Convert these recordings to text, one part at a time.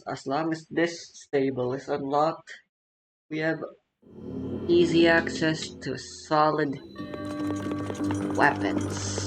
As long as this stable is unlocked, we have easy access to solid weapons.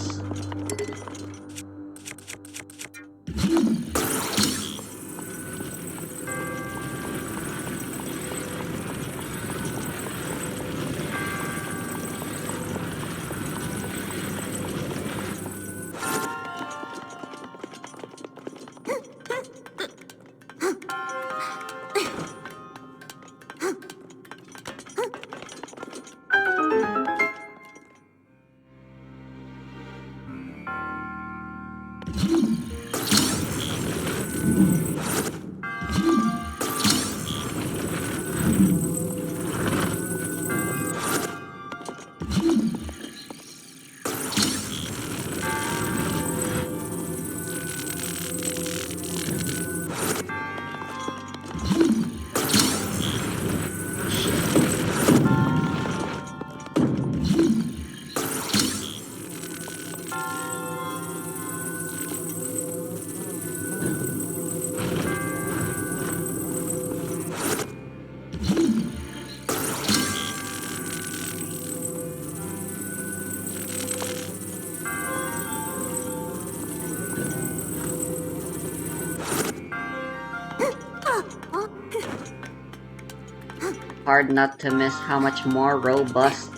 Hard not to miss how much more robust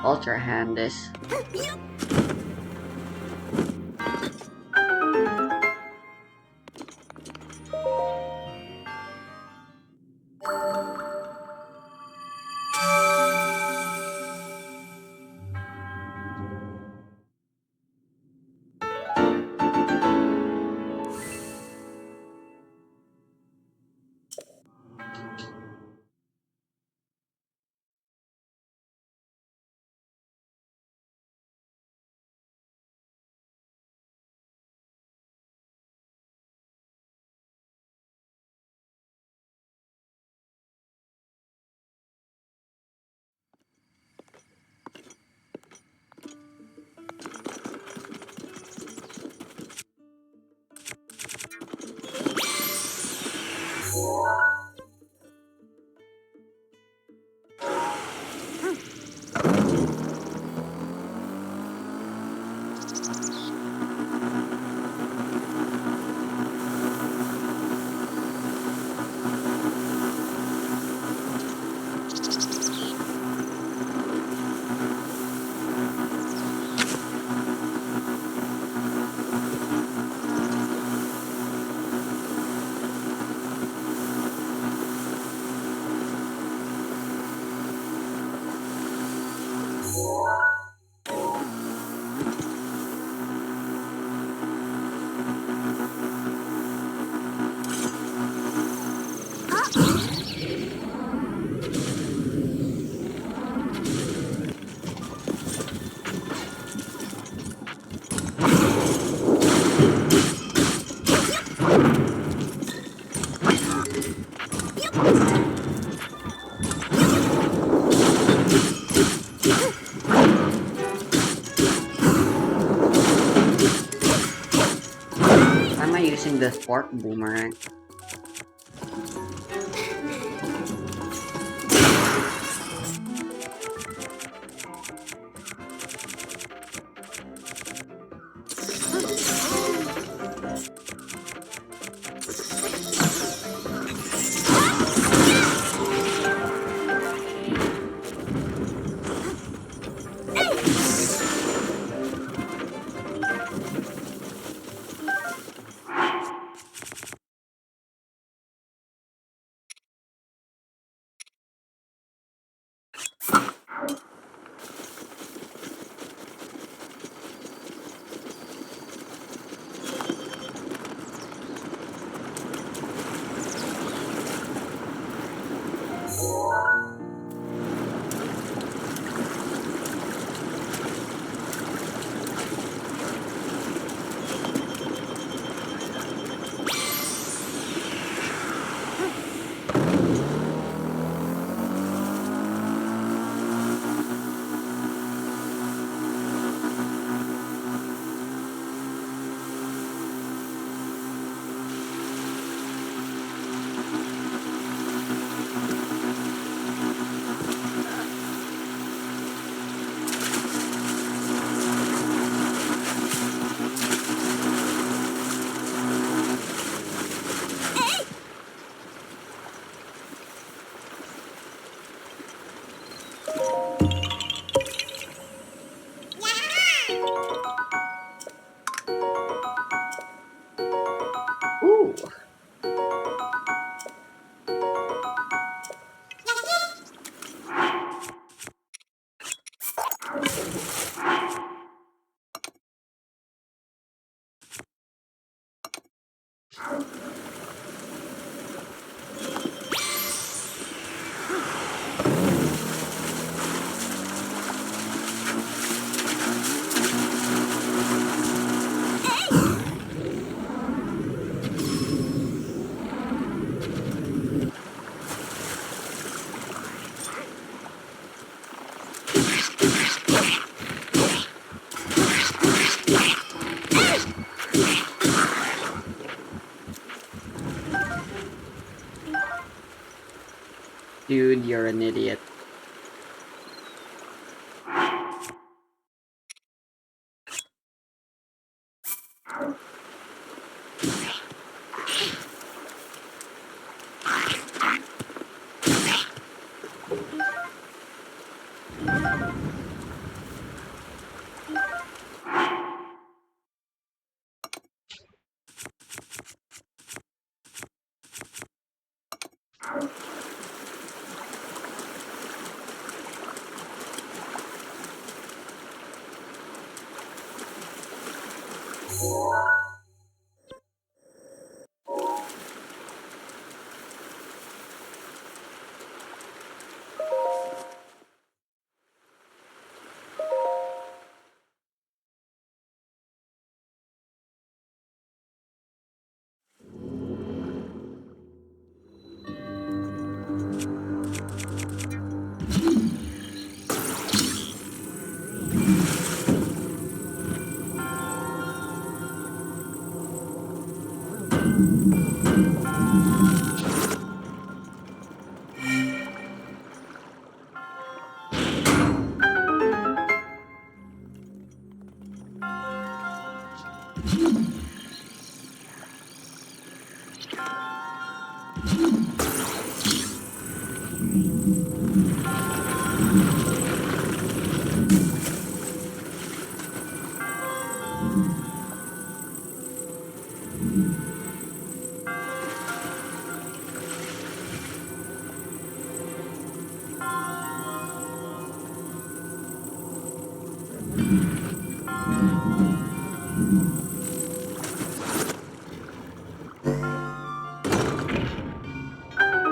Ultra Hand is. Why am I using the fork boomerang? Dude, you're an idiot.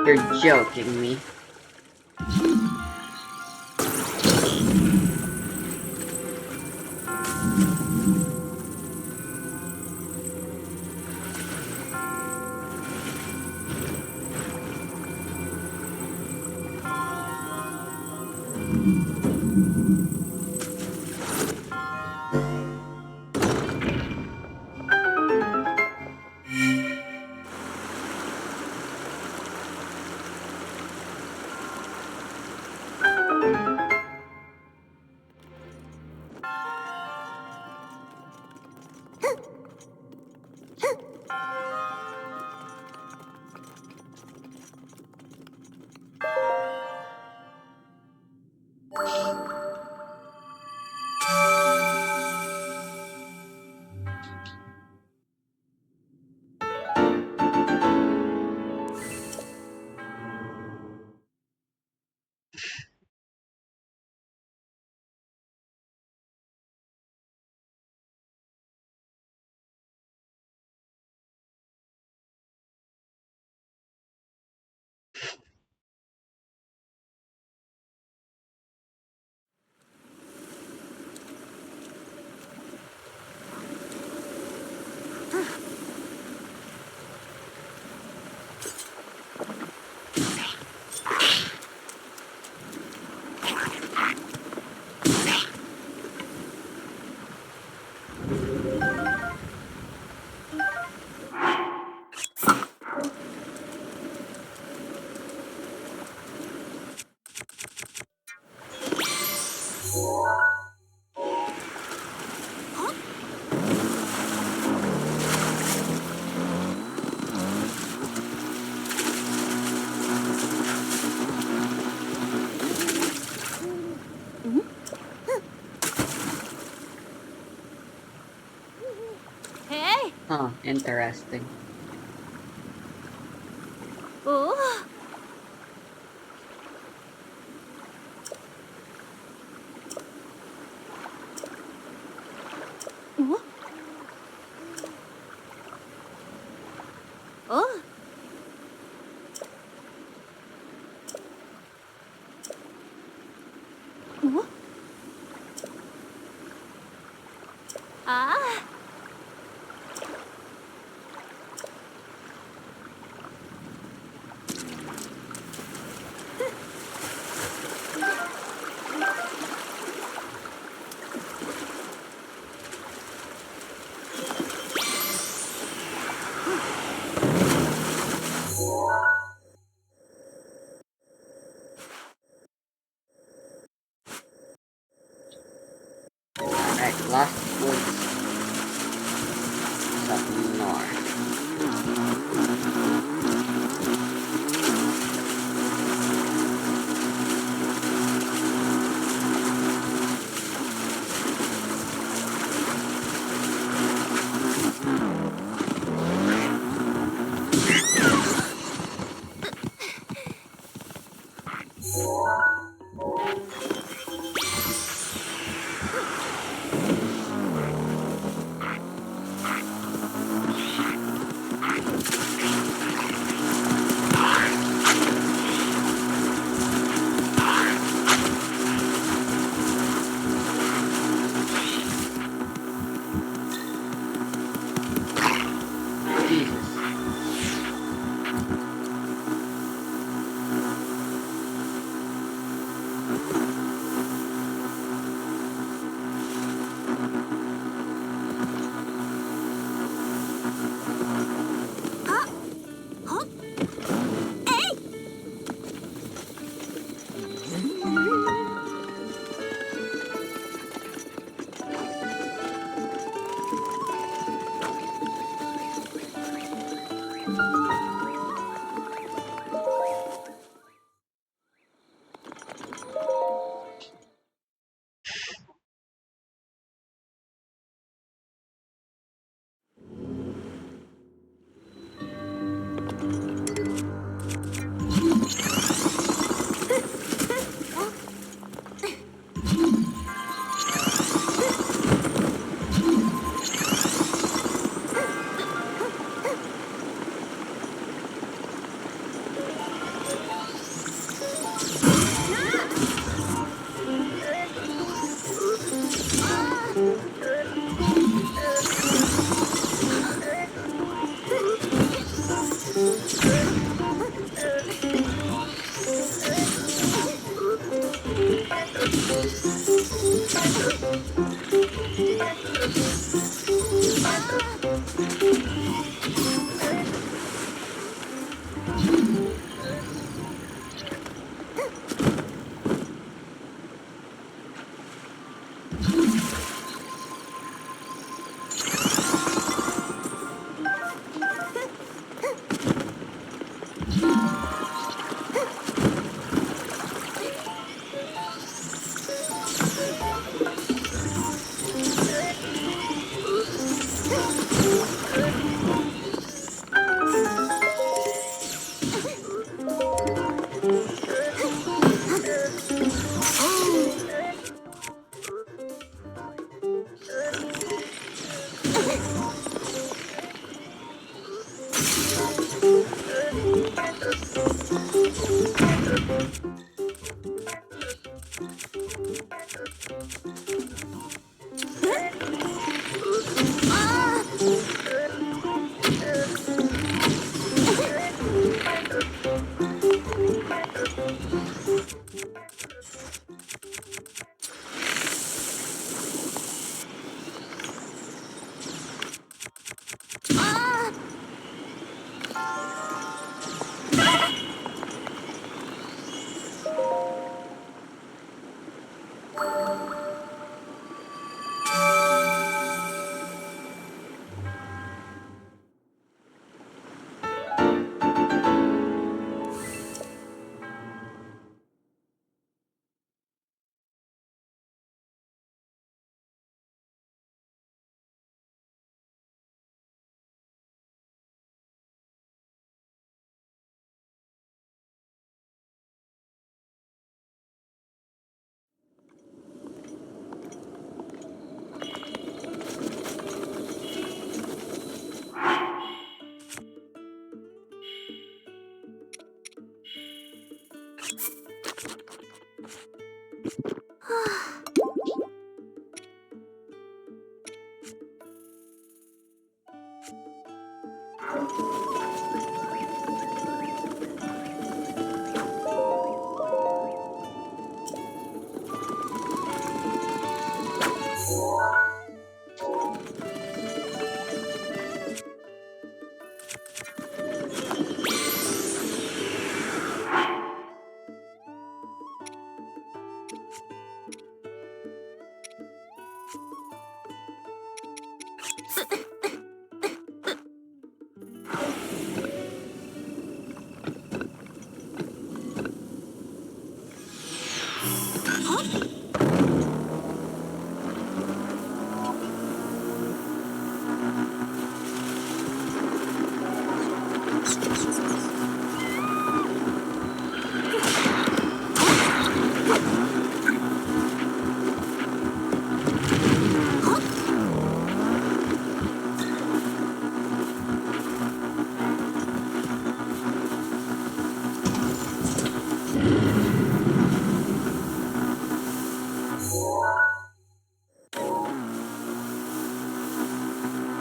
You're joking me. Hey! Huh, interesting. Oh! Oh! Oh! Oh! Ah! Right, last was up north. Jesus.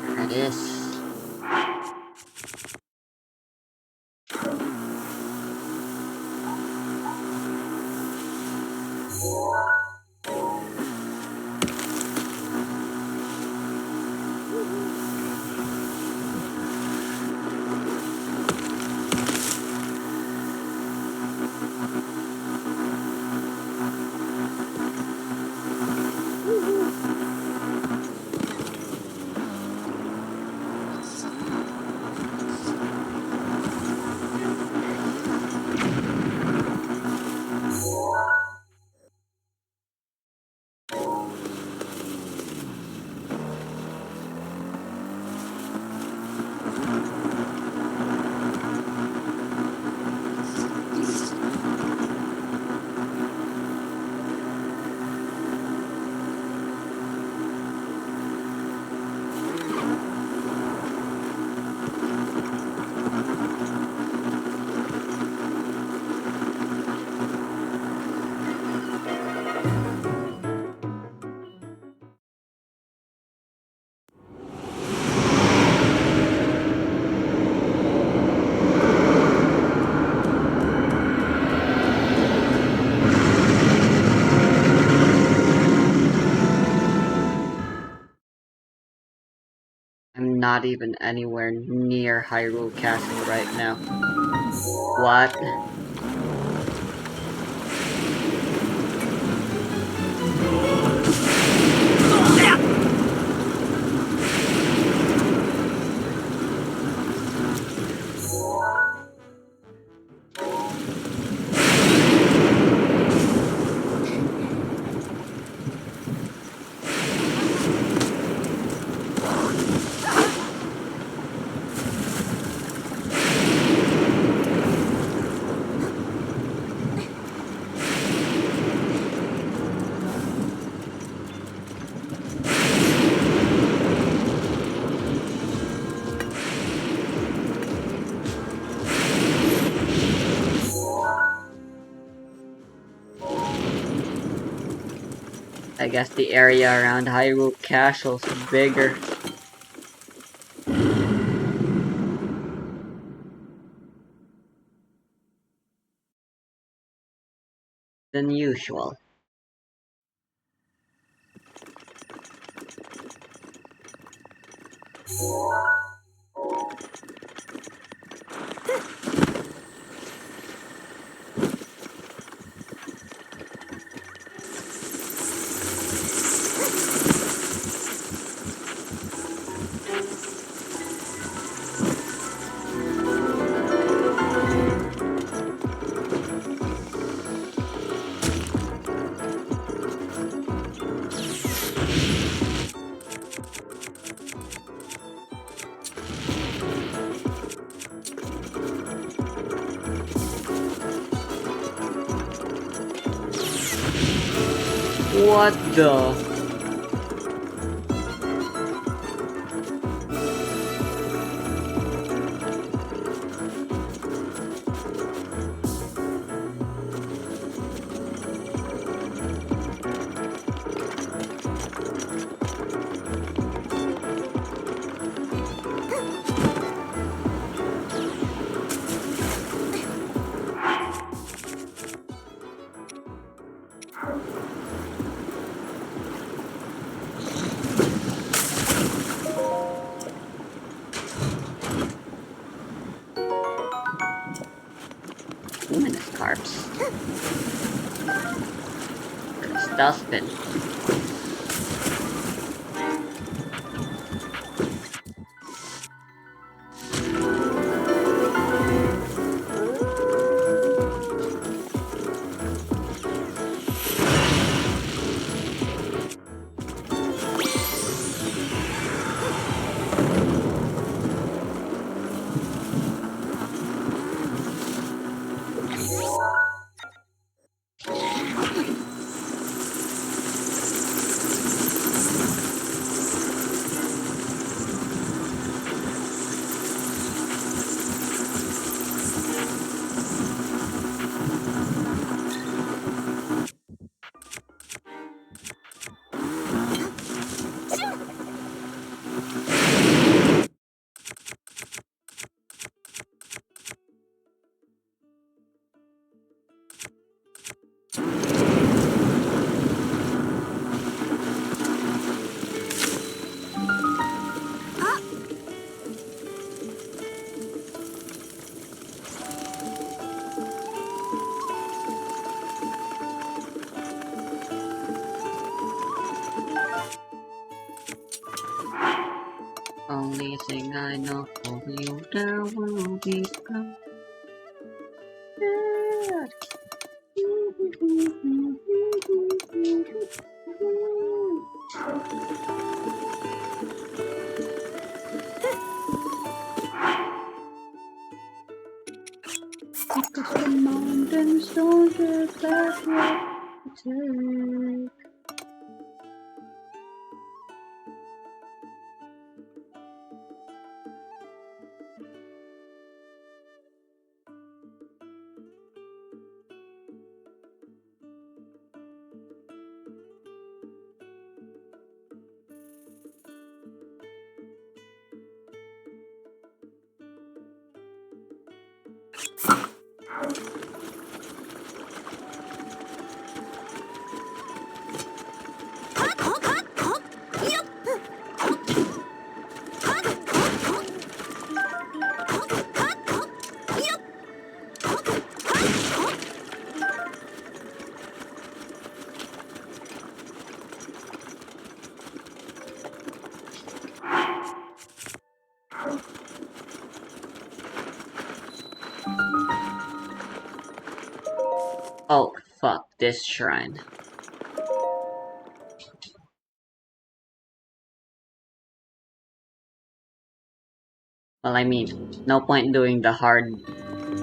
There it is. I'm not even anywhere near Hyrule Castle right now. What? I guess the area around Hyrule Castle's bigger than usual. What the? Luminous carbs. It's dustbin. only thing I know for you there will be come. Because the mountains don't get back what to take. Oh, fuck this shrine. Well, I mean, no point doing the hard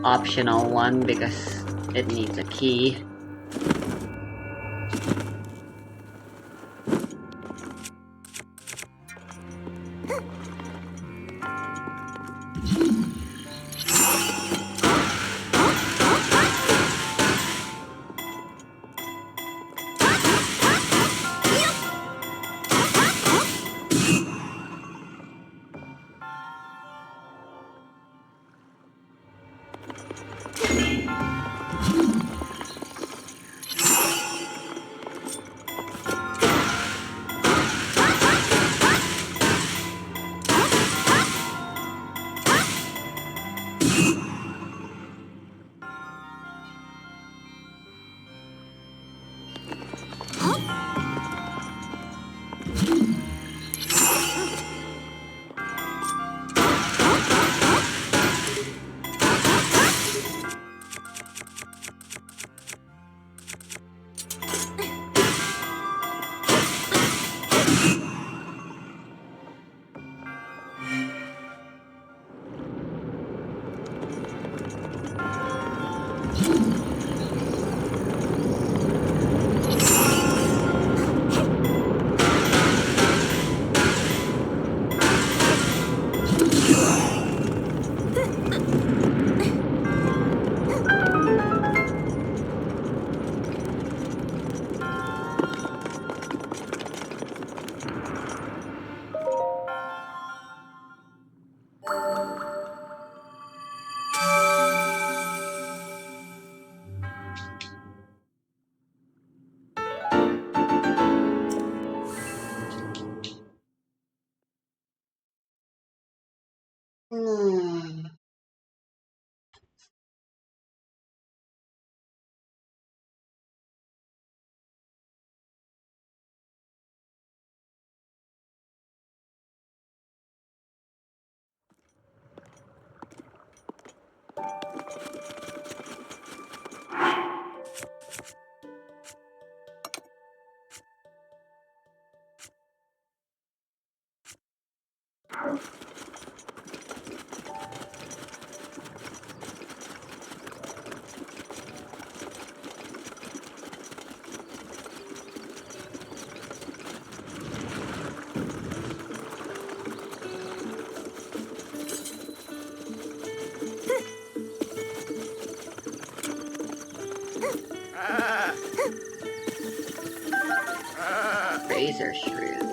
optional one because it needs a key. Hmm. Razor shrooms.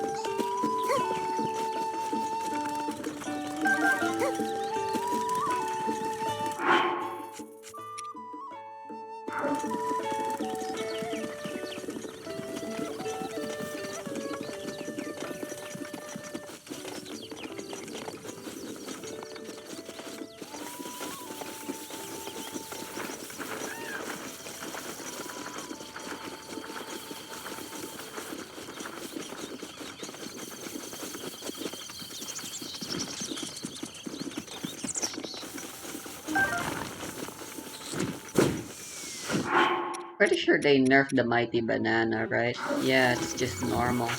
Pretty sure they nerfed the mighty banana, right? Yeah, it's just normal.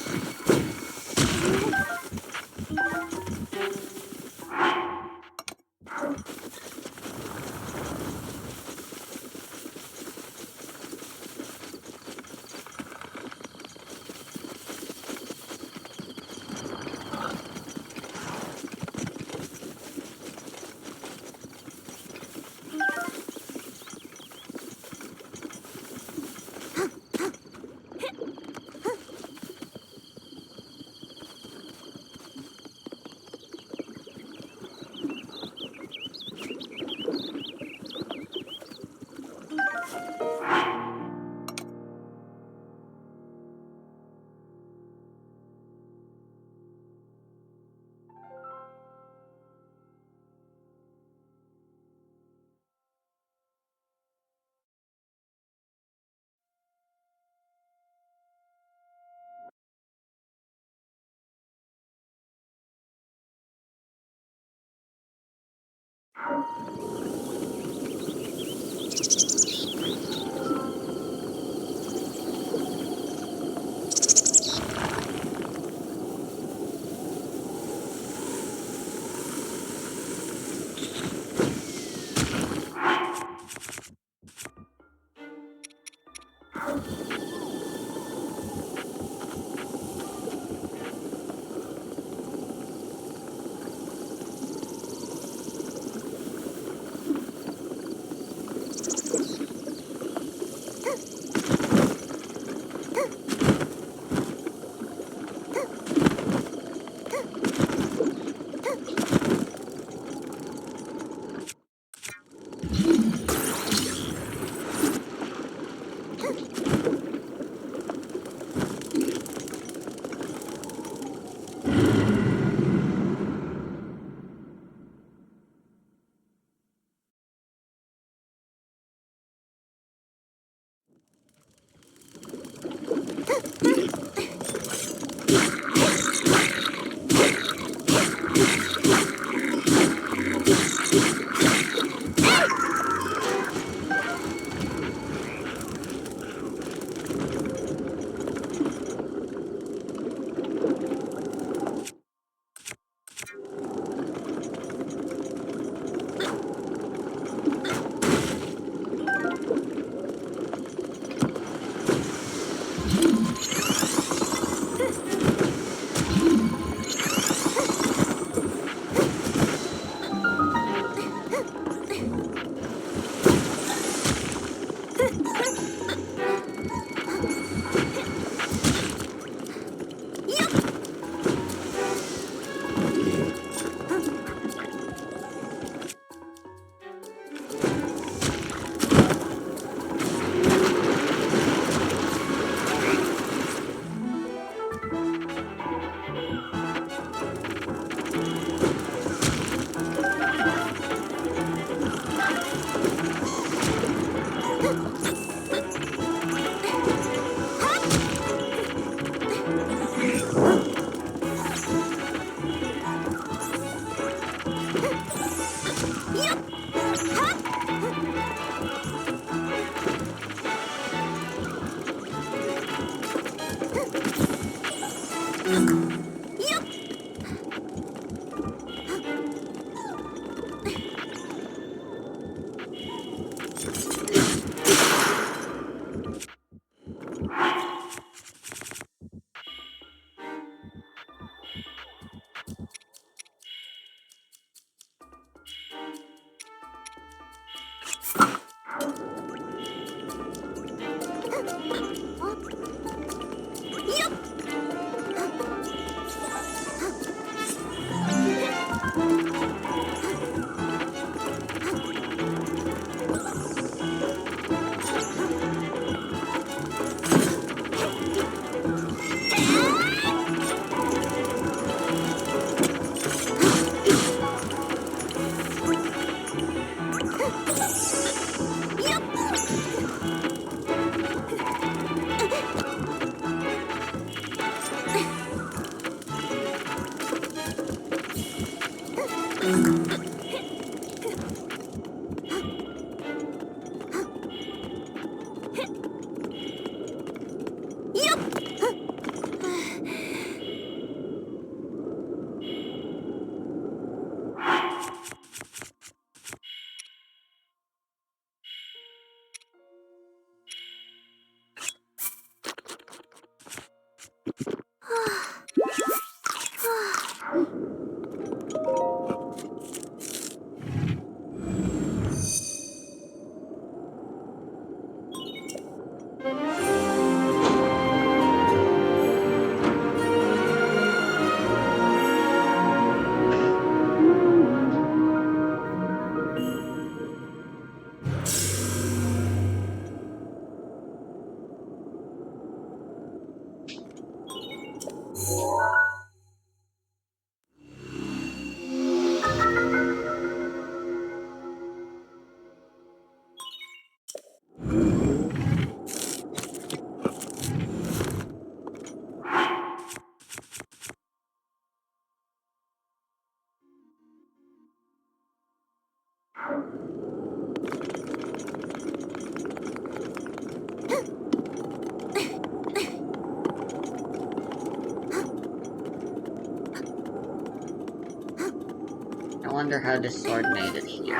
I wonder how this sword made it here.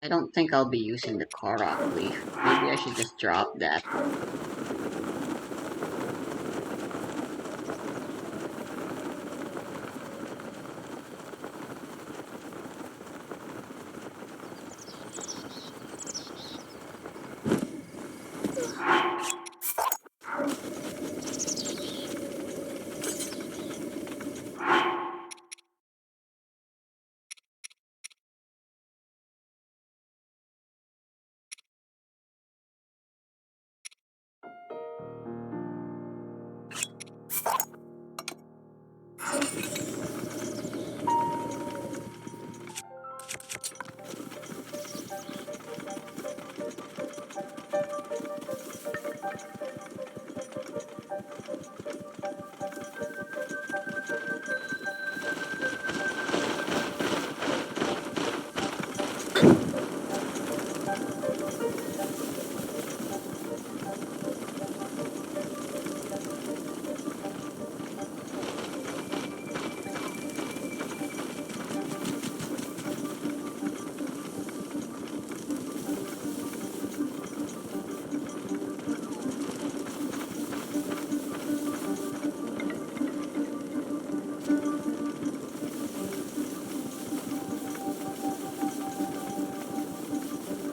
I don't think I'll be using the Korok leaf. Maybe I should just drop that.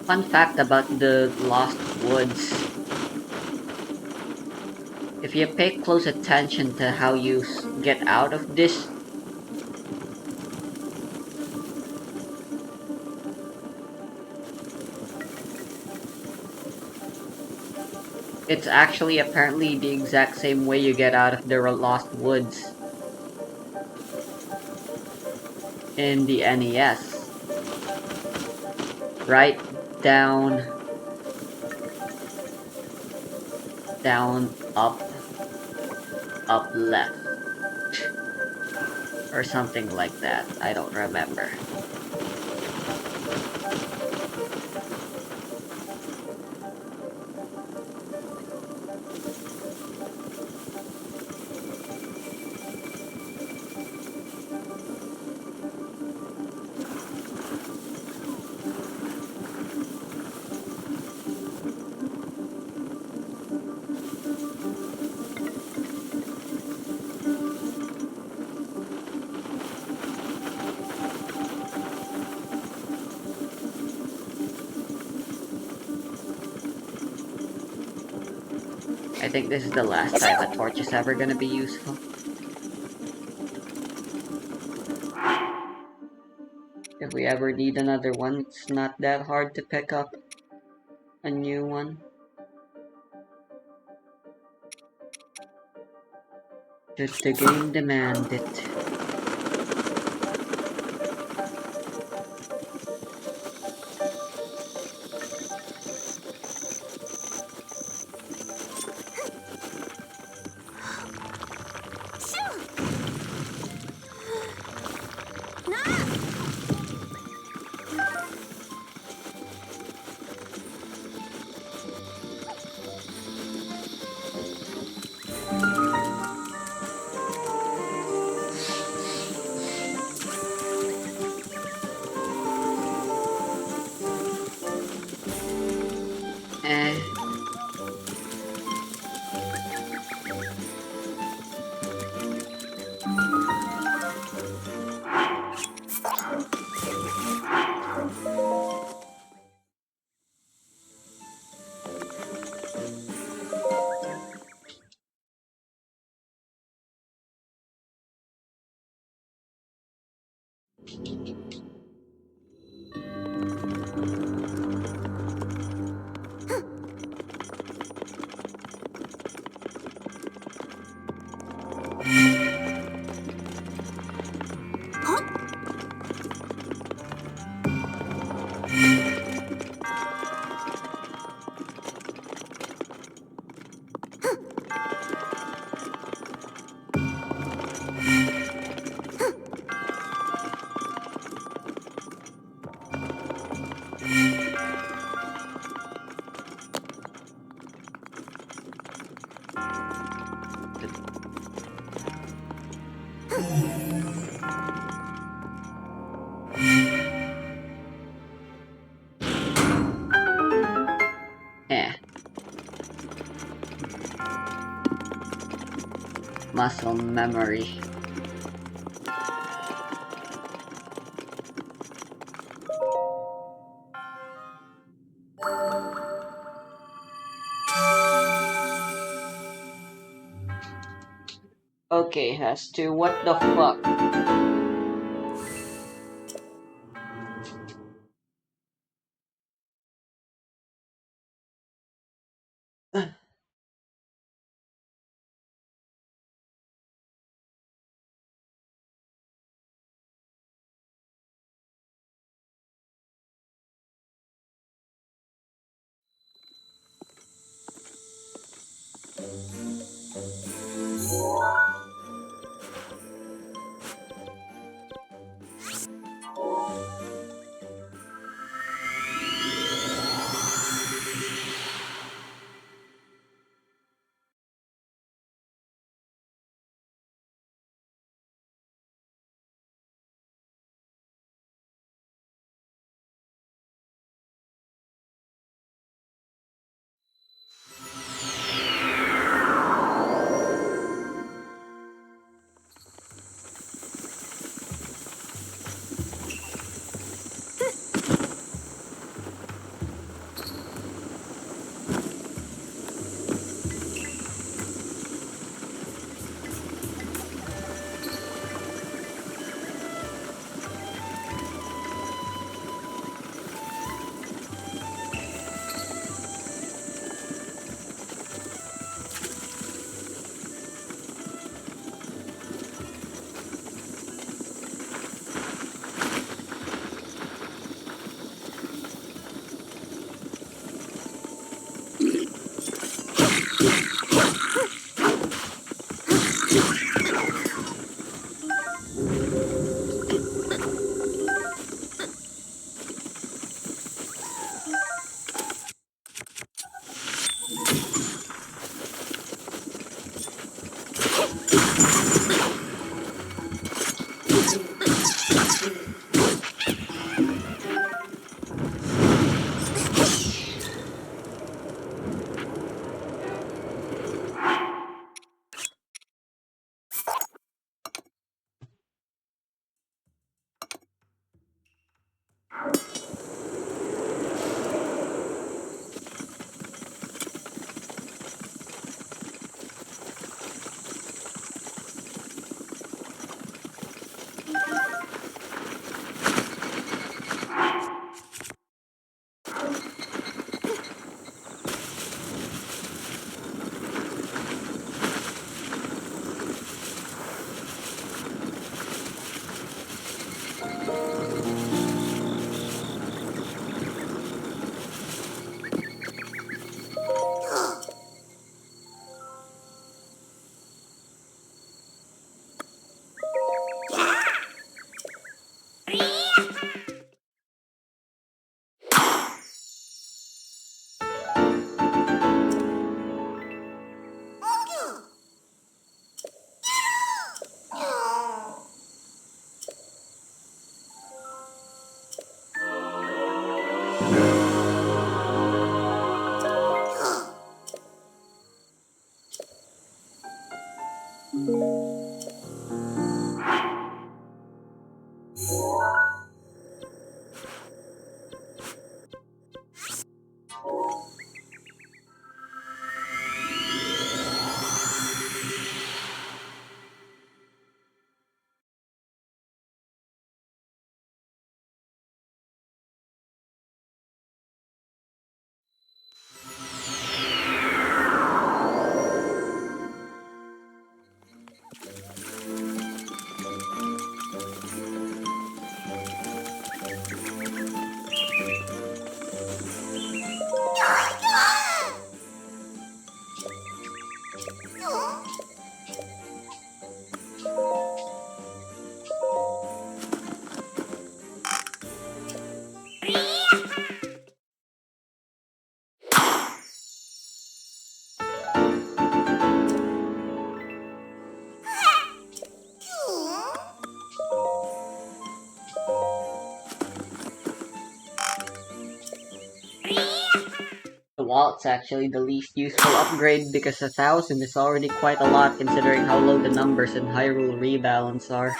Fun fact about the Lost Woods. If you pay close attention to how you get out of this, it's actually apparently the exact same way you get out of the Lost Woods in the NES. Right down, down, up, left. Or something like that. I don't remember. I think this is the last time a torch is ever gonna be useful. If we ever need another one, it's not that hard to pick up a new one. Should the game demand it. Eh, Eh, muscle memory. Okay, has to what the fuck? Walt's actually the least useful upgrade because 1,000 is already quite a lot considering how low the numbers in Hyrule Rebalance are.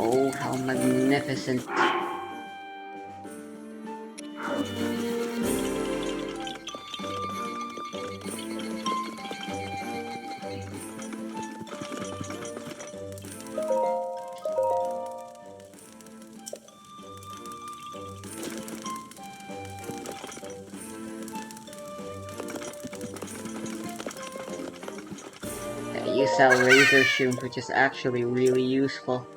Oh, how magnificent. Yeah, you sell Razor Shrooms, which is actually really useful.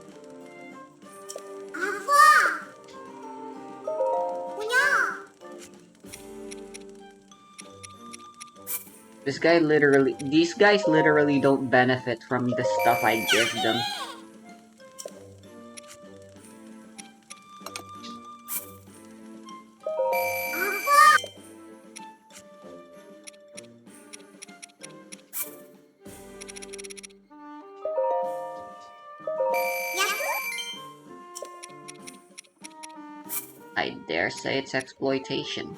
These guys literally don't benefit from the stuff I give them. I dare say it's exploitation.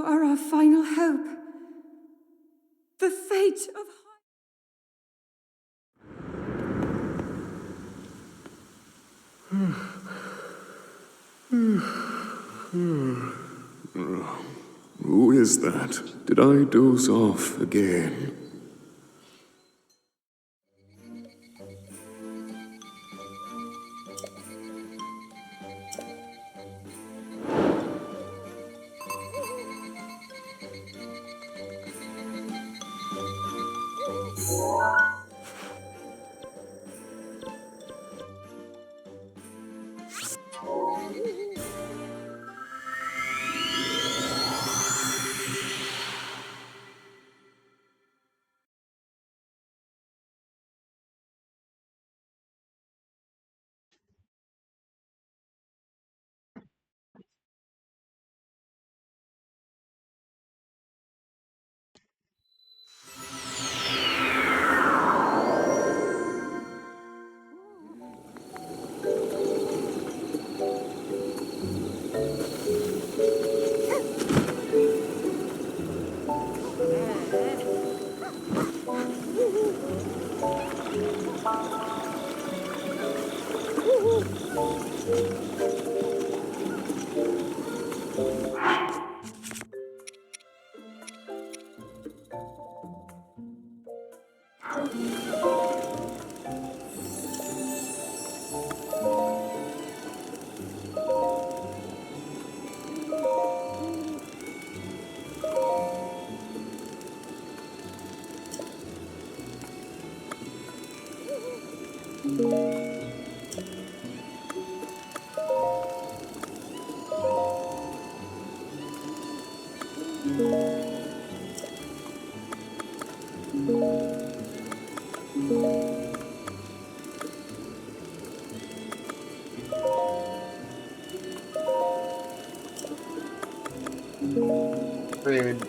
are our final hope. The fate of... Who is that? Did I doze off again? Rude.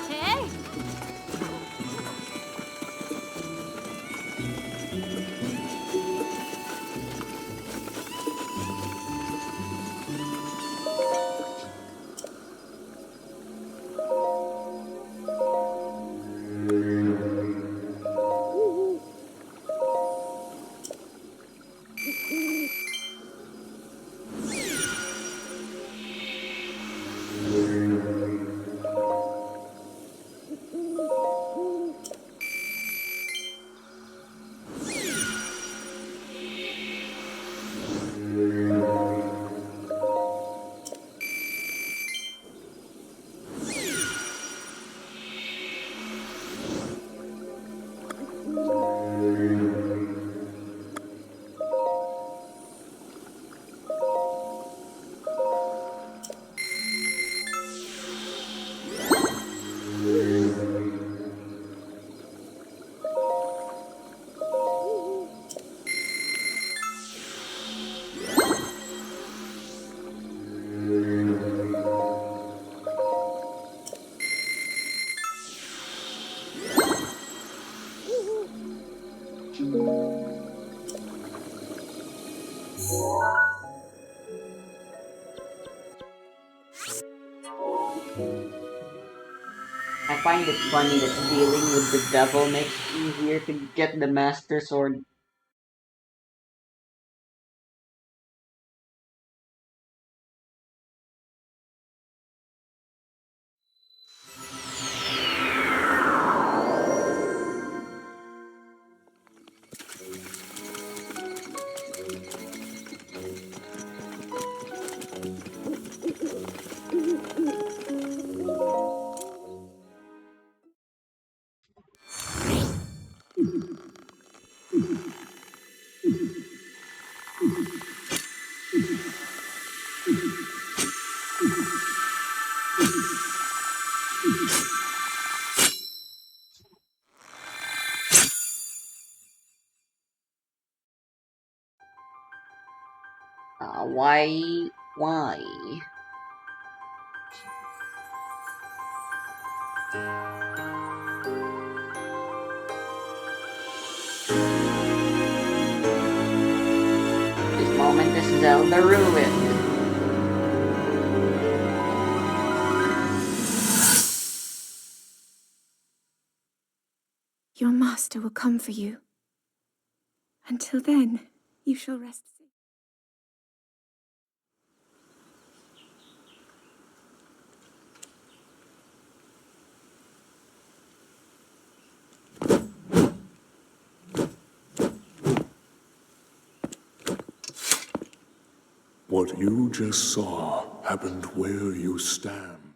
Hey! I find it funny that dealing with the devil makes it easier to get the Master Sword. Why? Why? This moment is Zelda ruined. Your master will come for you. Until then, you shall rest safe. What you just saw happened where you stand.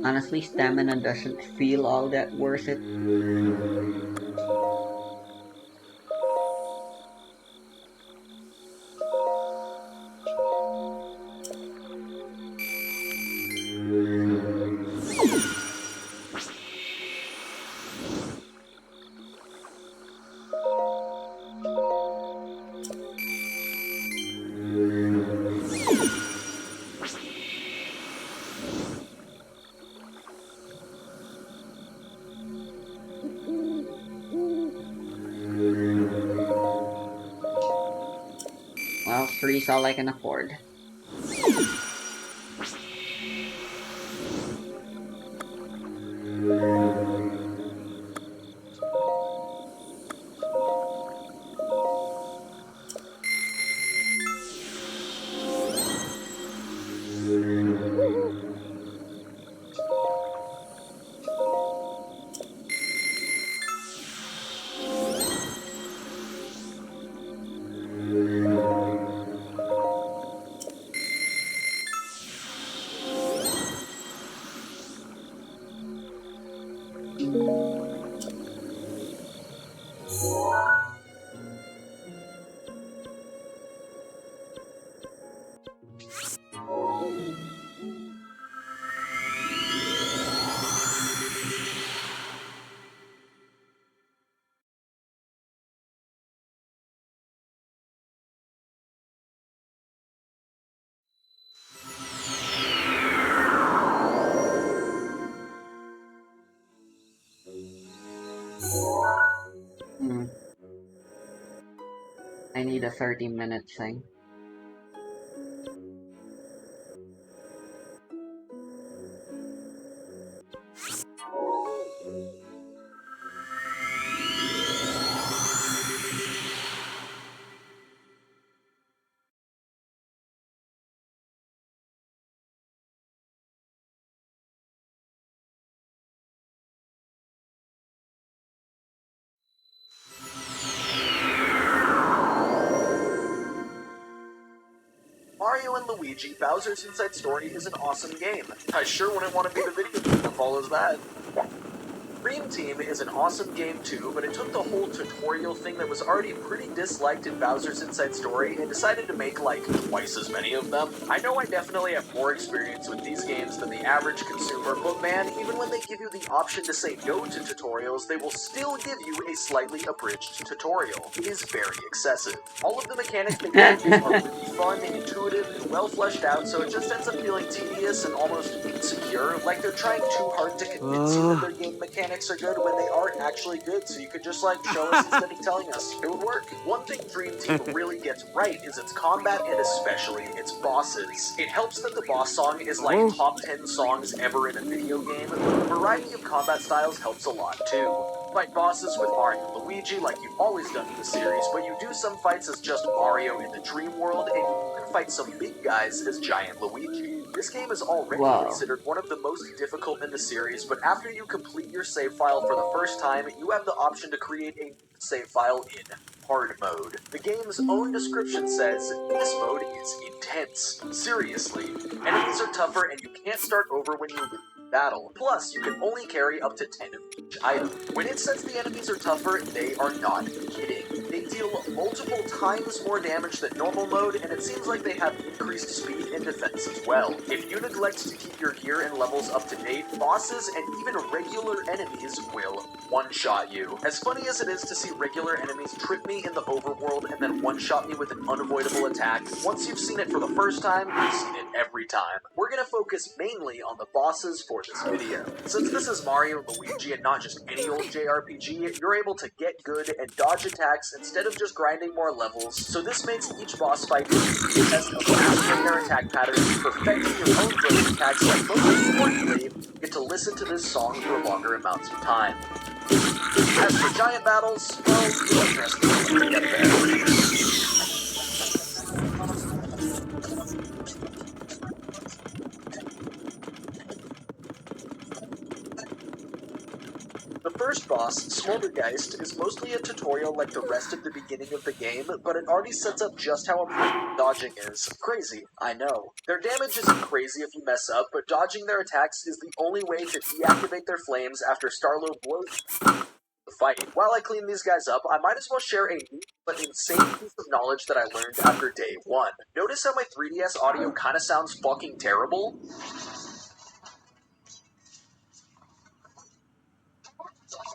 Honestly, stamina doesn't feel all that worth it. Well, three's all I can afford. Hmm, I need a 30-minute thing. Mario and Luigi, Bowser's Inside Story is an awesome game. I sure wouldn't want to be the video game that follows that. Dream Team is an awesome game too, but it took the whole tutorial thing that was already pretty disliked in Bowser's Inside Story and decided to make like twice as many of them. I know I definitely have more experience with these games than the average consumer, but man, even when they give you the option to say no to tutorials, they will still give you a slightly abridged tutorial. It is very excessive. All of the mechanics they give you are really fun, intuitive, and well fleshed out, so it just ends up feeling tedious and almost insecure, like they're trying too hard to convince you that their game mechanics are good when they aren't actually good, so you could just like show us instead of telling us. It would work. One thing Dream Team really gets right is its combat and especially its bosses. It helps that the boss song is like top 10 songs ever in a video game, but the variety of combat styles helps a lot too. Fight bosses with Mario and Luigi like you've always done in the series, but you do some fights as just Mario in the dream world, and you can fight some big guys as Giant Luigi. This game is already considered one of the most difficult in the series, but after you complete your save file for the first time, you have the option to create a save file in hard mode. The game's own description says, this mode is intense. Seriously, enemies are tougher and you can't start over when you lose battle. Plus, you can only carry up to 10 of each item. When it says the enemies are tougher, they are not kidding. They deal multiple times more damage than normal mode, and it seems like they have increased speed and defense as well. If you neglect to keep your gear and levels up to date, bosses and even regular enemies will one-shot you. As funny as it is to see regular enemies trip me in the overworld and then one-shot me with an unavoidable attack, once you've seen it for the first time, you've seen it every time. We're gonna focus mainly on the bosses for this video. Since this is Mario and Luigi and not just any old JRPG, you're able to get good and dodge attacks instead of just grinding more levels, so this makes each boss fight a test of mastering their attack patterns, perfecting your own great attacks, and most importantly, you get to listen to this song for longer amounts of time. As for giant battles, well, you'll address them when we get there. The first boss, Smoldergeist, is mostly a tutorial like the rest of the beginning of the game, but it already sets up just how important dodging is. Crazy, I know. Their damage isn't crazy if you mess up, but dodging their attacks is the only way to deactivate their flames after Starlo blows the fight. While I clean these guys up, I might as well share a neat but insane piece of knowledge that I learned after day 1. Notice how my 3DS audio kinda sounds fucking terrible?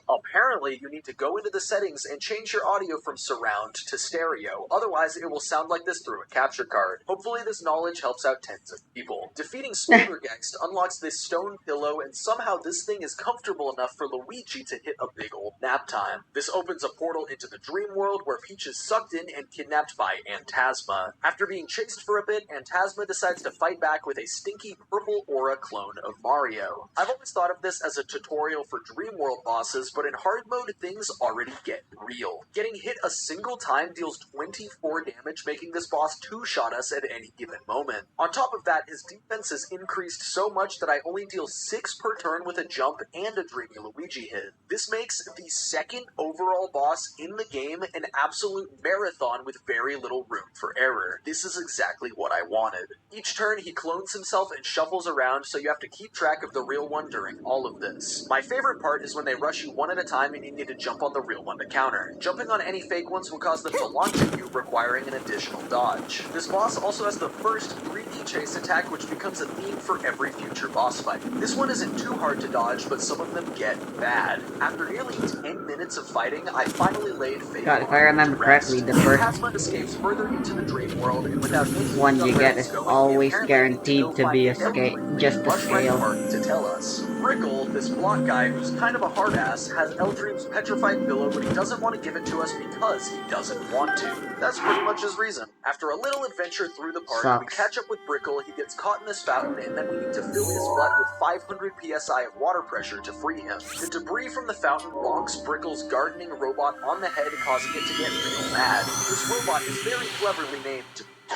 Apparently, you need to go into the settings and change your audio from surround to stereo, otherwise it will sound like this through a capture card. Hopefully this knowledge helps out tens of people. Defeating Smoldergeist unlocks this stone pillow, and somehow this thing is comfortable enough for Luigi to hit a big old nap time. This opens a portal into the dream world where Peach is sucked in and kidnapped by Antasma. After being chased for a bit, Antasma decides to fight back with a stinky purple aura clone of Mario. I've always thought of this as a tutorial for dream world bosses, but in hard mode, things already get real. Getting hit a single time deals 24 damage, making this boss two-shot us at any given moment. On top of that, his defense is increased so much that I only deal 6 per turn with a jump and a Dreamy Luigi hit. This makes the second overall boss in the game an absolute marathon with very little room for error. This is exactly what I wanted. Each turn, he clones himself and shuffles around, so you have to keep track of the real one during all of this. My favorite part is when they rush you one at a time and you need to jump on the real one to counter. Jumping on any fake ones will cause them to launch at you, requiring an additional dodge. This boss also has the first 3D chase attack, which becomes a theme for every future boss fight. This one isn't too hard to dodge, but some of them get bad. After nearly 10 minutes of fighting, I finally laid Fatal God, if I remember correctly, the first Tasman escapes further into the dream world, and without any one you get credits is going, always apparently need guaranteed go to find be a Eldritch just a Rush Right scale. Park to tell us. Brickle, this block guy who's kind of a hard ass, has Eldream's petrified pillow, but he doesn't want to give it to us because he doesn't want to. That's pretty much his reason. After a little adventure through the park, we catch up with Brickle, he gets caught in this fountain, and then we need to fill his butt with 500 psi of water pressure to free him. The debris from the fountain bonks Brickle's gardening robot on the head, causing it to get real mad. This robot is very cleverly named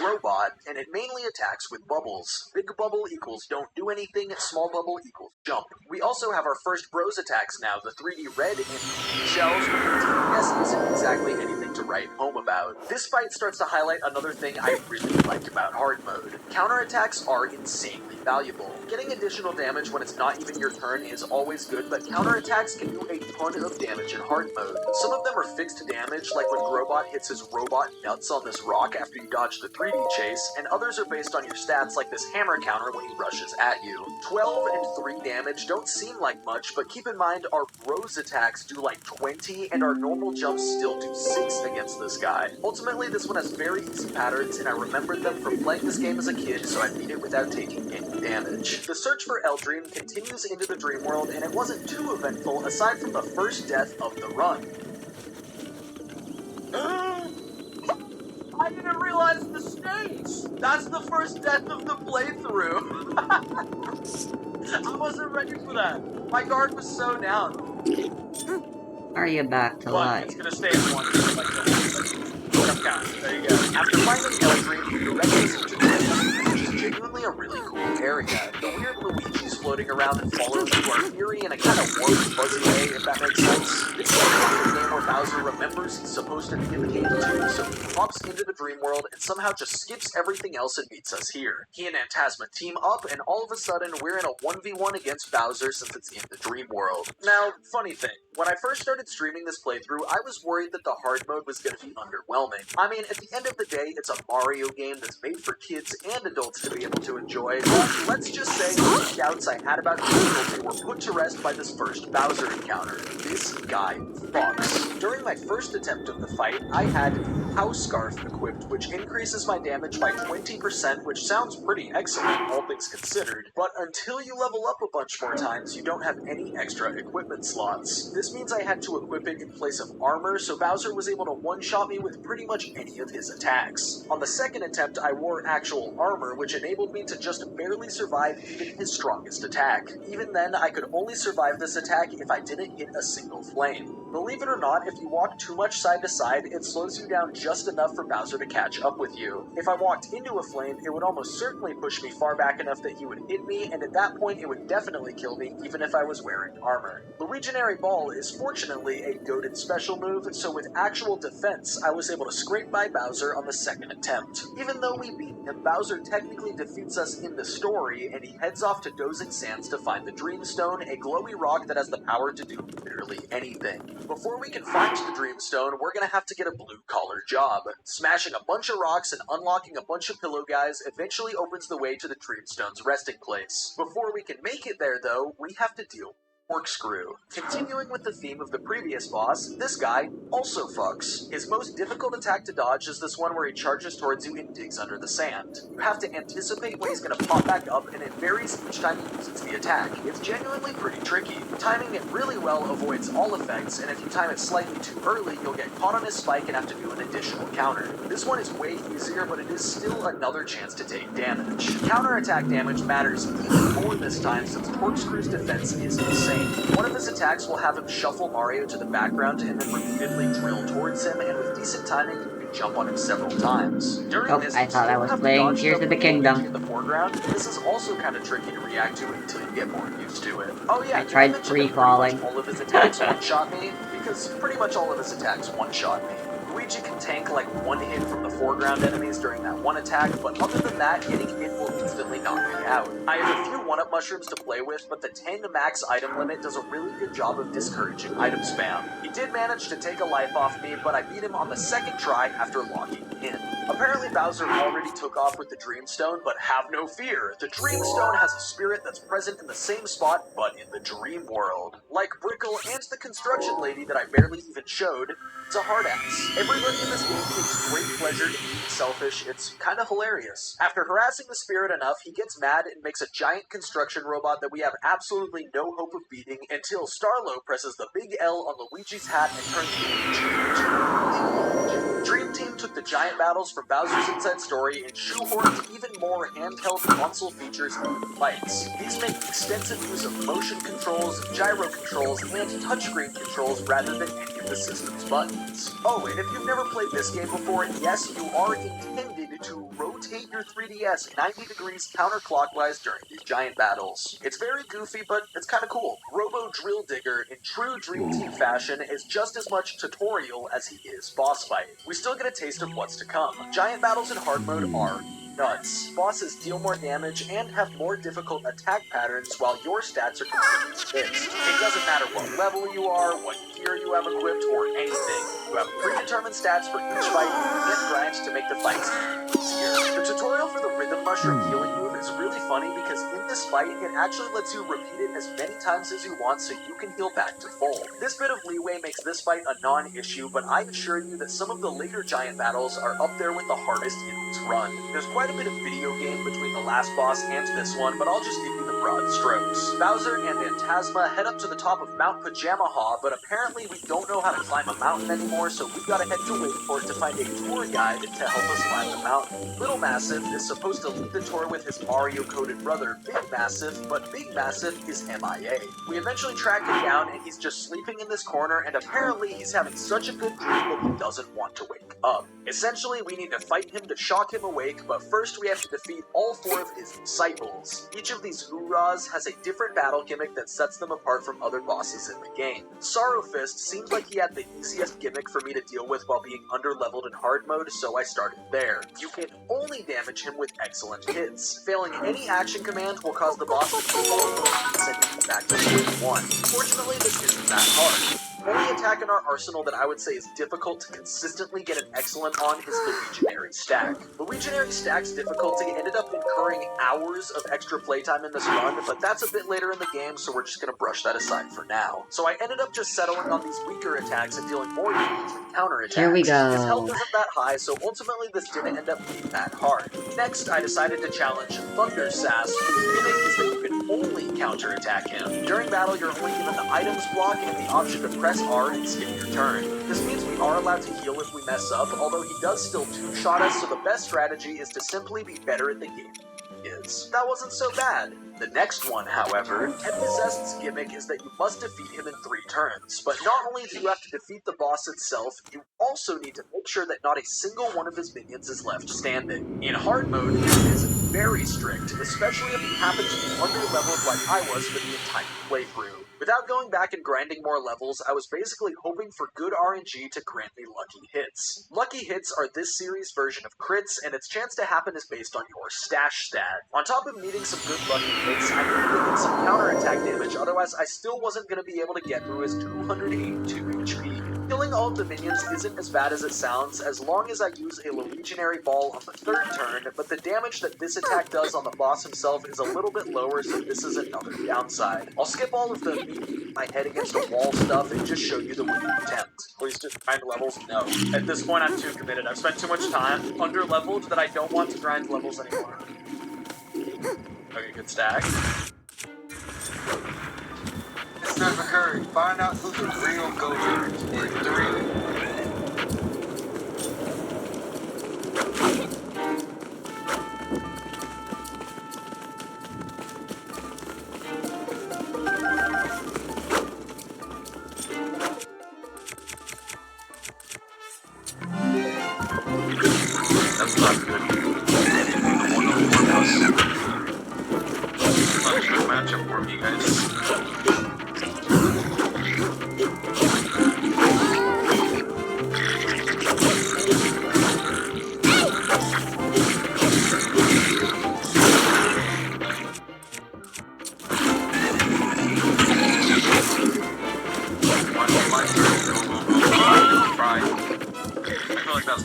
Robot, and it mainly attacks with bubbles. Big bubble equals don't do anything, small bubble equals jump. We also have our first bros attacks now, the 3D red and shells, which isn't exactly anything to write home about. This fight starts to highlight another thing I really like about hard mode. Counterattacks are insanely valuable. Getting additional damage when it's not even your turn is always good, but counterattacks can do a ton of damage in hard mode. Some of them are fixed damage, like when Grobot hits his robot nuts on this rock after you dodge the 3D chase, and others are based on your stats, like this hammer counter when he rushes at you. 12 and 3 damage don't seem like much, but keep in mind our bros attacks do like 20, and our normal jumps still do 6 against this guy. Ultimately, this one has very easy patterns, and I remembered them from playing this game as a kid, so I beat it without taking any damage. The search for Eldream continues into the dream world, and it wasn't too eventful aside from the first death of the run. I didn't realize the stakes! That's the first death of the playthrough! I wasn't ready for that! My guard was so down. Are you back to But life? it's gonna stay at 1 for like the whole thing. Count. There you go. After finding Eldream, the directs us into the which is genuinely a really cool area. The weird Luigi's floating around and follows you are eerie in a kind of warm, fuzzy way, if that makes sense. This is the kind of game where Bowser remembers he's supposed to be in the game too, so he pops into the dream world and somehow just skips everything else and meets us here. He and Antasma team up, and all of a sudden we're in a 1v1 against Bowser since it's in the dream world. Now, funny thing, when I first started streaming this playthrough, I was worried that the hard mode was going to be underwhelming. I mean, at the end of the day, it's a Mario game that's made for kids and adults to be able to enjoy, but let's just say the doubts I had about difficulty were put to rest by this first Bowser encounter. This guy fucks. During my first attempt of the fight, I had House Scarf equipped, which increases my damage by 20%, which sounds pretty excellent, all things considered, but until you level up a bunch more times, you don't have any extra equipment slots. This means I had to equip it in place of armor, so Bowser was able to one-shot me with pretty much any of his attacks. On the second attempt, I wore actual armor, which enabled me to just barely survive even his strongest attack. Even then, I could only survive this attack if I didn't hit a single flame. Believe it or not, if you walk too much side to side, it slows you down just enough for Bowser to catch up with you. If I walked into a flame, it would almost certainly push me far back enough that he would hit me, and at that point it would definitely kill me even if I was wearing armor. Luiginary Ball is fortunately a goated special move, so with actual defense, I was able to scrape by Bowser on the second attempt. Even though we beat him, Bowser technically defeats us in the story, and he heads off to Dozing Sands to find the Dreamstone, a glowy rock that has the power to do literally anything. Before we can find the Dreamstone, we're gonna have to get a blue-collar job. Smashing a bunch of rocks and unlocking a bunch of pillow guys eventually opens the way to the Dreamstone's resting place. Before we can make it there, though, we have to deal Corkscrew. Continuing with the theme of the previous boss, this guy also fucks. His most difficult attack to dodge is this one where he charges towards you and digs under the sand. You have to anticipate when he's going to pop back up, and it varies each time he uses the attack. It's genuinely pretty tricky. Timing it really well avoids all effects, and if you time it slightly too early, you'll get caught on his spike and have to do an additional counter. This one is way easier, but it is still another chance to take damage. Counterattack damage matters even more this time since Corkscrew's defense is insane. One of his attacks will have him shuffle Mario to the background and then repeatedly drill towards him, and with decent timing, you can jump on him several times. During this, I thought I was have to playing dodge Tears stuff of the before Kingdom. reaching the foreground. This is also kind of tricky to react to until you get more used to it. Oh yeah, I tried free-falling. all of his attacks one-shot me, because pretty much all of his attacks one-shot me. Luigi can tank like one hit from the foreground enemies during that one attack, but other than that, getting hit will instantly knock me out. I have a few 1-up mushrooms to play with, but the 10 max item limit does a really good job of discouraging item spam. He did manage to take a life off me, but I beat him on the second try after locking in. Apparently Bowser already took off with the Dreamstone, but have no fear. The Dreamstone has a spirit that's present in the same spot, but in the dream world. Like Brickle and the construction lady that I barely even showed, it's a hard ass. Everybody in this game takes great pleasure in being selfish. It's kind of hilarious. After harassing the spirit enough, he gets mad and makes a giant construction robot that we have absolutely no hope of beating until Starlo presses the big L on Luigi's hat and turns Luigi into Dream Team took the giant battles from Bowser's Inside Story and shoehorned even more handheld console features into the fights. These make extensive use of motion controls, gyro controls, and touchscreen controls rather than any of the system's buttons. Oh, and if you've never played this game before, yes, you are intended to your 3DS 90 degrees counterclockwise during these giant battles. It's very goofy, but it's kinda cool. Robo Drill Digger, in true Dream Team fashion, is just as much tutorial as he is boss fight. We still get a taste of what's to come. Giant battles in hard mode are nuts. Bosses deal more damage and have more difficult attack patterns while your stats are completely fixed. It doesn't matter what level you are, what gear you have equipped, or anything. You have predetermined stats for each fight and you can grind to make the fights easier. The tutorial for the Rhythm Mushroom healing move is really funny because in this fight, it actually lets you repeat it as many times as you want so you can heal back to full. This bit of leeway makes this fight a non-issue, but I assure you that some of the later giant battles are up there with the hardest in this run. There's quite a bit of video game between the last boss and this one, but I'll just give you the broad strokes. Bowser and Phantasma head up to the top of Mount Pajamaha, but apparently we don't know how to climb a mountain anymore, so we've got to head to Wayport to find a tour guide to help us climb the mountain. Little Massive is supposed to lead the tour with his Mario-coded brother, Big Massive, but Big Massive is MIA. We eventually track him down, and he's just sleeping in this corner, and apparently he's having such a good dream that he doesn't want to wake up. Essentially, we need to fight him to shock him awake, but first we have to defeat all 4 of his disciples. Each of these hoorahs has a different battle gimmick that sets them apart from other bosses in the game. Sorrow Fist seems like he had the easiest gimmick for me to deal with while being underleveled in hard mode, so I started there. You can only damage him with excellent hits. Failing any action command will cause the boss to take all of those and send you back to stage 1. Fortunately, this isn't that hard. The only attack in our arsenal that I would say is difficult to consistently get an excellent on is the Legionary Stack. The Legionary Stack's difficulty ended up incurring hours of extra playtime in this run, but that's a bit later in the game, so we're just gonna brush that aside for now. So I ended up just settling on these weaker attacks and dealing more damage with counterattacks. Here we go. His health isn't that high, so ultimately this didn't end up being that hard. Next, I decided to challenge Thunder Sass, whose gimmick is that you can only counterattack him. During battle, you're only given the items block and the option to press R and skip your turn. This means we are allowed to heal if we mess up, although he does still two-shot us, so the best strategy is to simply be better at the game is. That wasn't so bad. The next one, however, Head Possessed's gimmick is that you must defeat him in 3 turns. But not only do you have to defeat the boss itself, you also need to make sure that not a single one of his minions is left standing. In hard mode, this is very strict, especially if you happen to be underleveled like I was for the entire playthrough. Without going back and grinding more levels, I was basically hoping for good RNG to grant me lucky hits. Lucky hits are this series' version of crits, and its chance to happen is based on your stash stat. On top of needing some good lucky hits, I needed to get some counterattack damage, otherwise I still wasn't going to be able to get through his 282 HP. Killing all of the minions isn't as bad as it sounds, as long as I use a Legionary Ball on the 3rd turn, but the damage that this attack does on the boss himself is a little bit lower, so this is another downside. I'll skip all of the my head against a wall stuff and just show you the winning attempt. Please just grind levels? No. At this point, I'm too committed. I've spent too much time under-leveled that I don't want to grind levels anymore. Okay, good stack. It's never hurry. Find out who the real go-getter is in 3. That's not good. Not a good matchup for me, guys.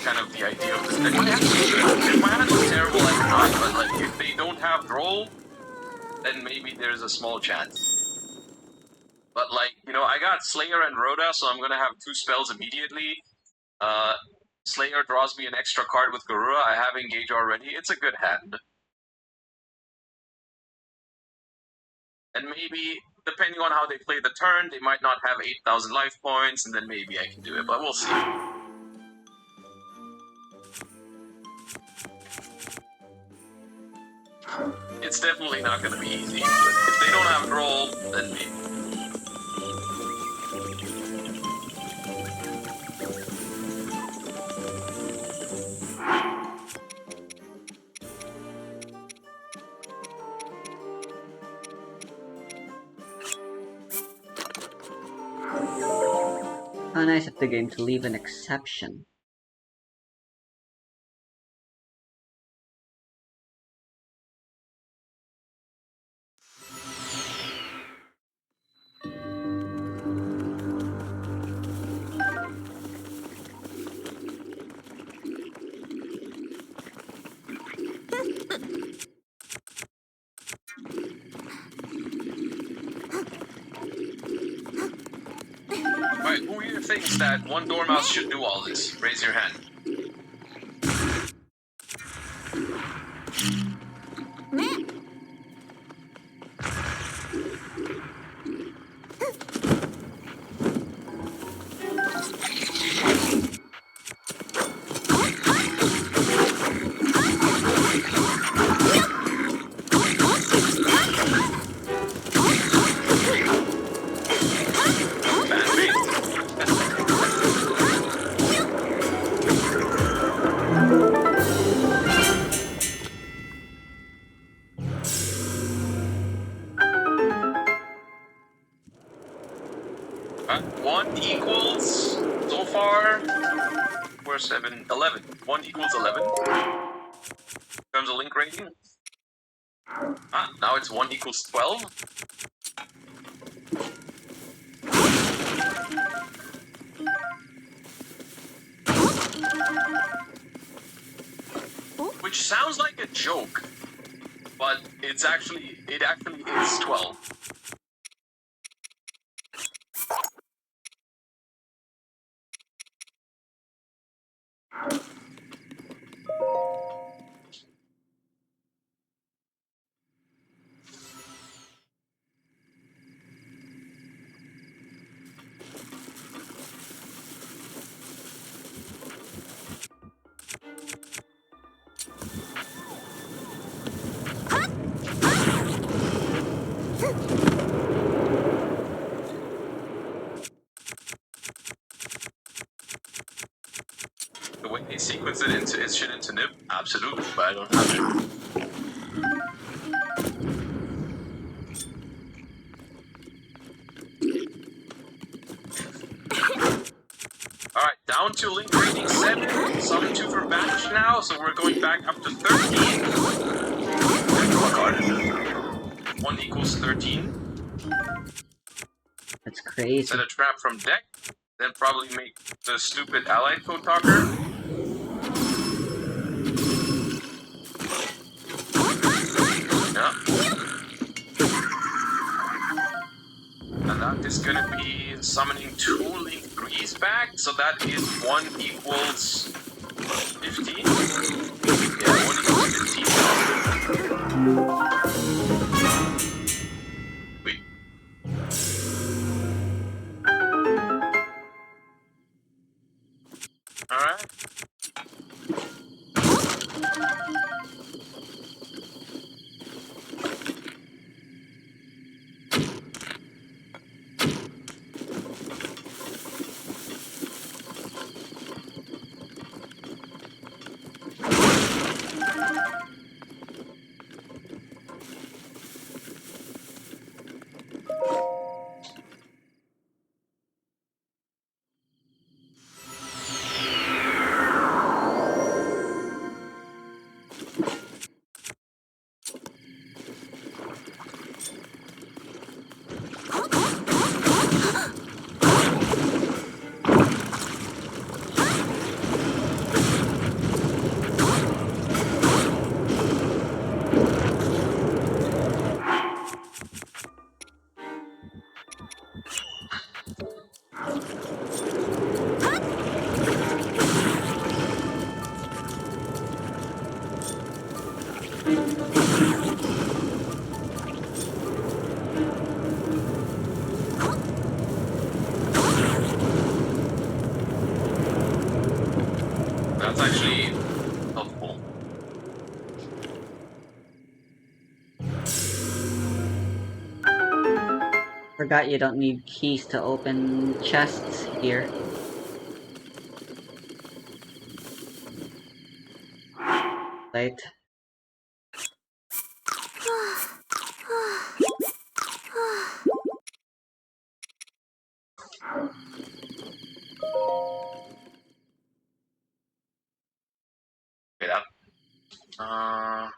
Kind of the idea of this deck. If my hand looks terrible, I cannot, but like, if they don't have droll, then maybe there's a small chance. But like, you know, I got Slayer and Rhoda, so I'm gonna have 2 spells immediately. Slayer draws me an extra card with Garura, I have Engage already, it's a good hand. And maybe, depending on how they play the turn, they might not have 8,000 life points, and then maybe I can do it, but we'll see. It's definitely not going to be easy, but if they don't have roll, then maybe. How nice of the game to leave an exception. Alright, who here thinks that one dormouse should do all this? Raise your hand. Ban me. One equals, so far, 4, 7, 11. 1 equals 11. In terms of link rating. Now it's 1 equals 12. Which sounds like a joke, but it actually is 12. The way they sequence it into its shit into nib, absolutely, but I don't have it. Alright, down to link rating 7, summon 2 for Vanish now, so we're going back up to 13. Oh god. 1 equals 13. That's crazy. Set a trap from deck, then probably make the stupid allied code talker. Yeah. And that is gonna be summoning 2 link 3s back, so that is 1 equals 15. Yeah, 1 equals 15. Wait. Alright. That's actually helpful. Forgot you don't need keys to open chests here. Right? Uh,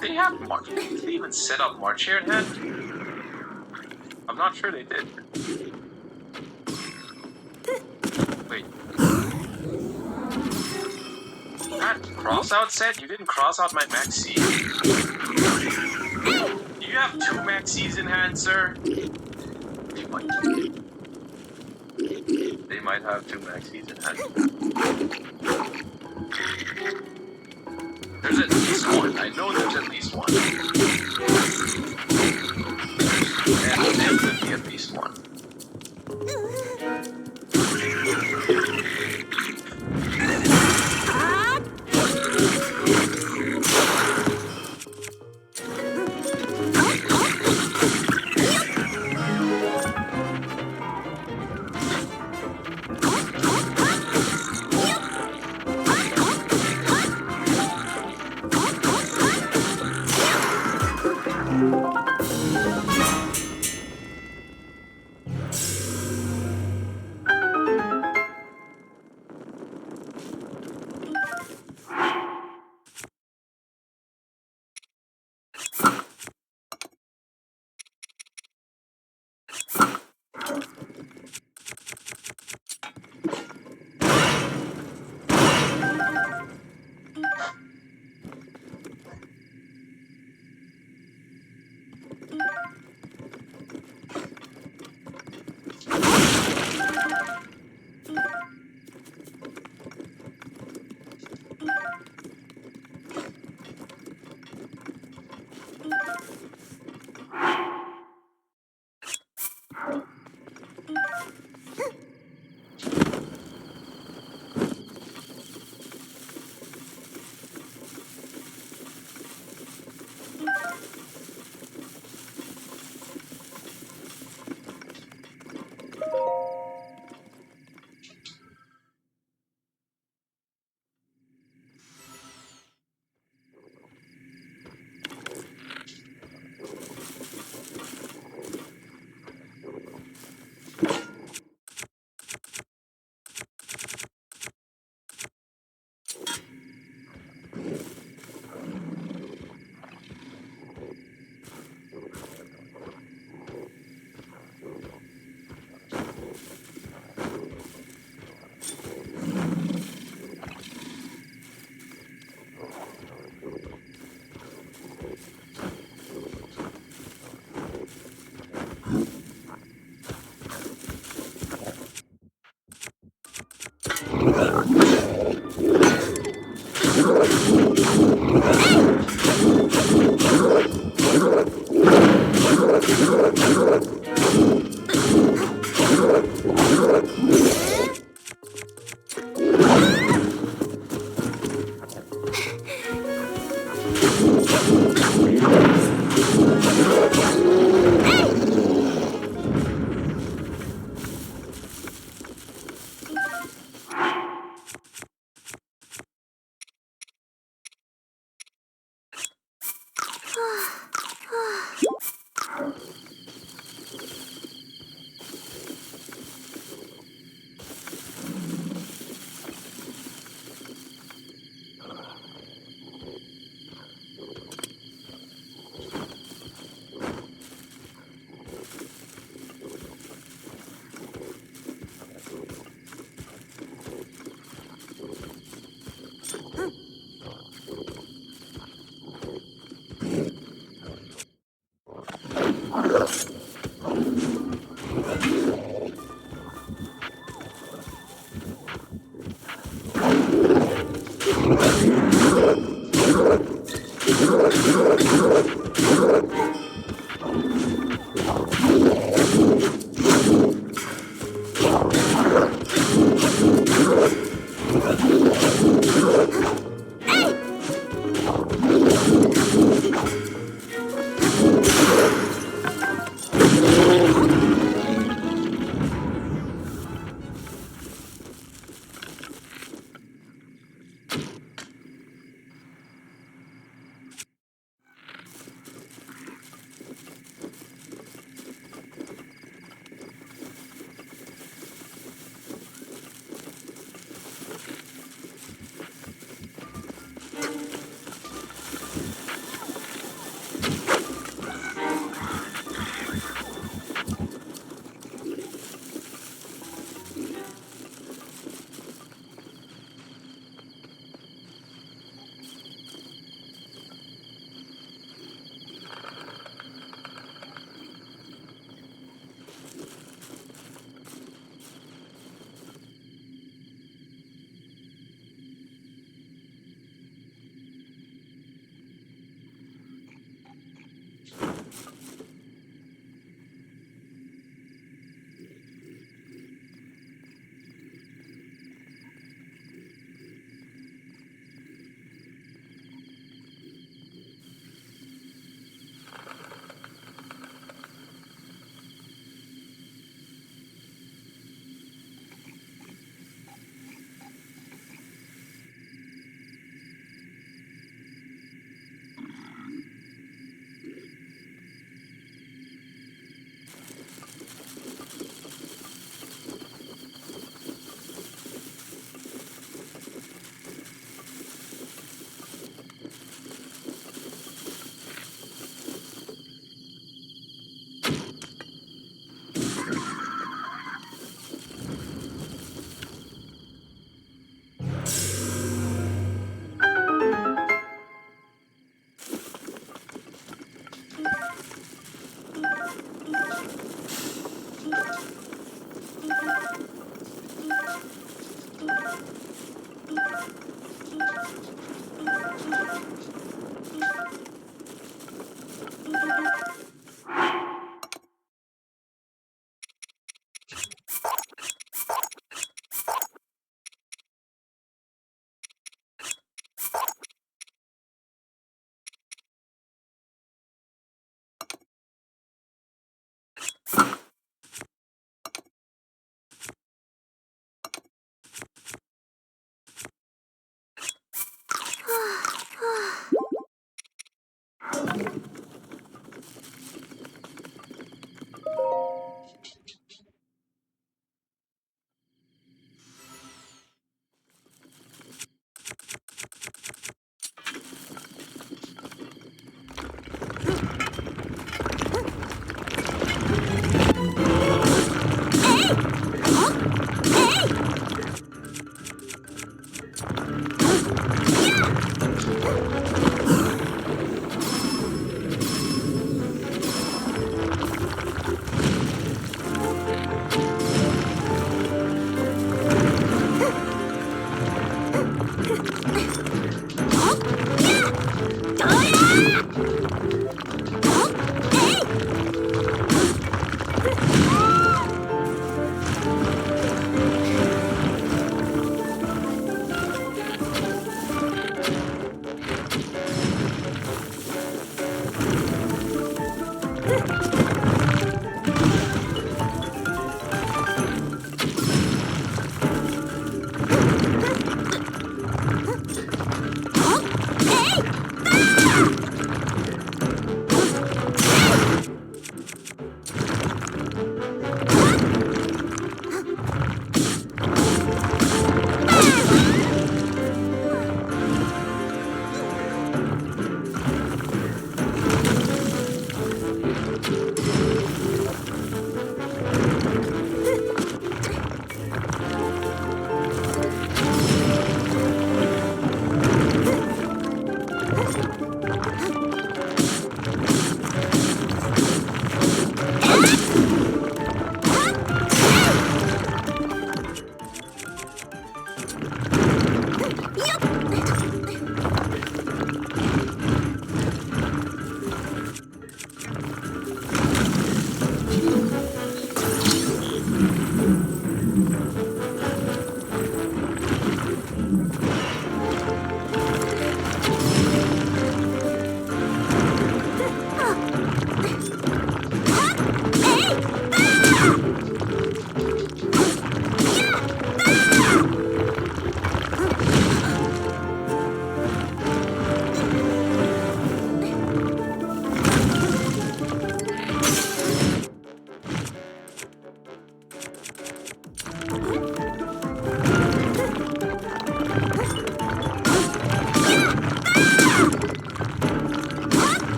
they have March. Did they even set up March here in hand? I'm not sure they did. Wait. That cross out set? You didn't cross out my maxi? Do you have 2 maxis in hand, sir? They might have 2 maxis in hand. There's at least one. I know there's at least one. And there could be at least one.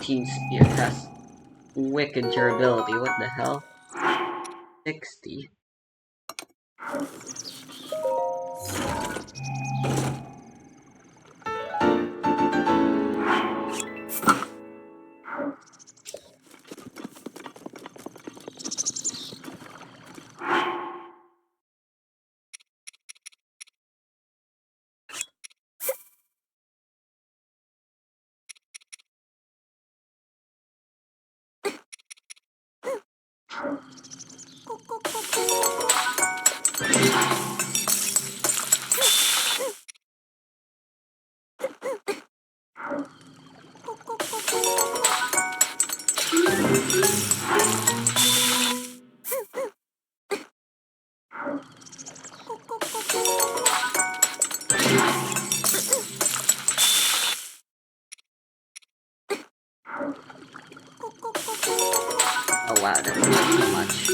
14 spear has wicked durability. What the hell? 60. Oh wow, that's not too much.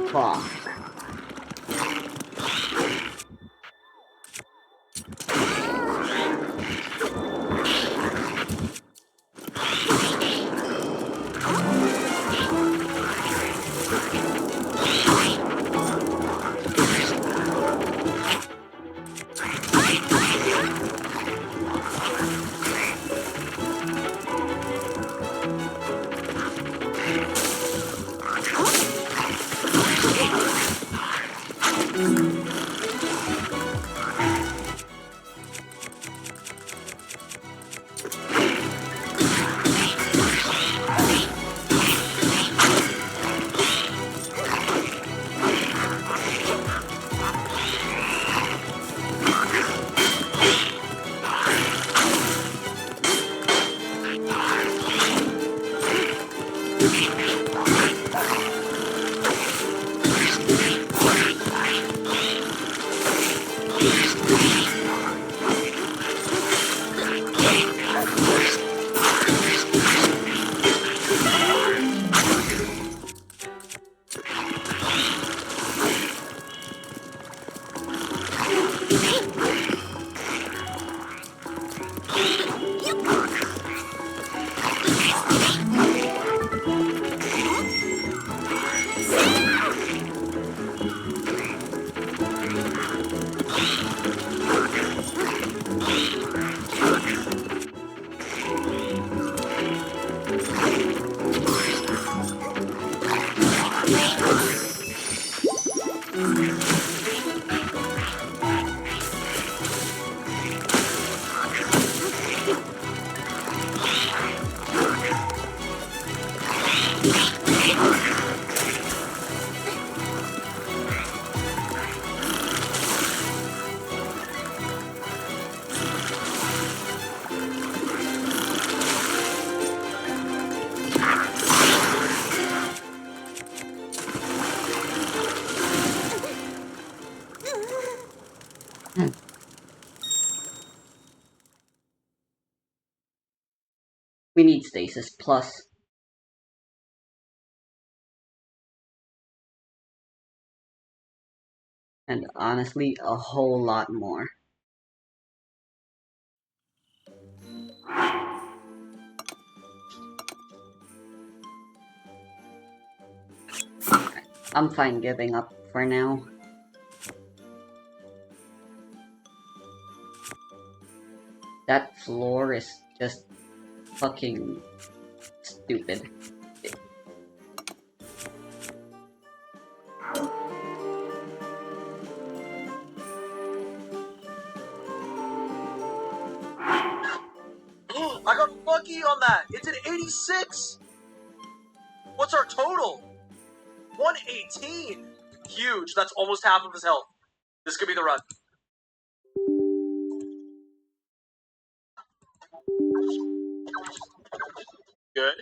Fuck. We need stasis plus. And honestly, a whole lot more. I'm fine giving up for now. That floor is just fucking stupid. I got lucky on that. It's an 86. What's our total? 118. Huge. That's almost half of his health. This could be the run. Good.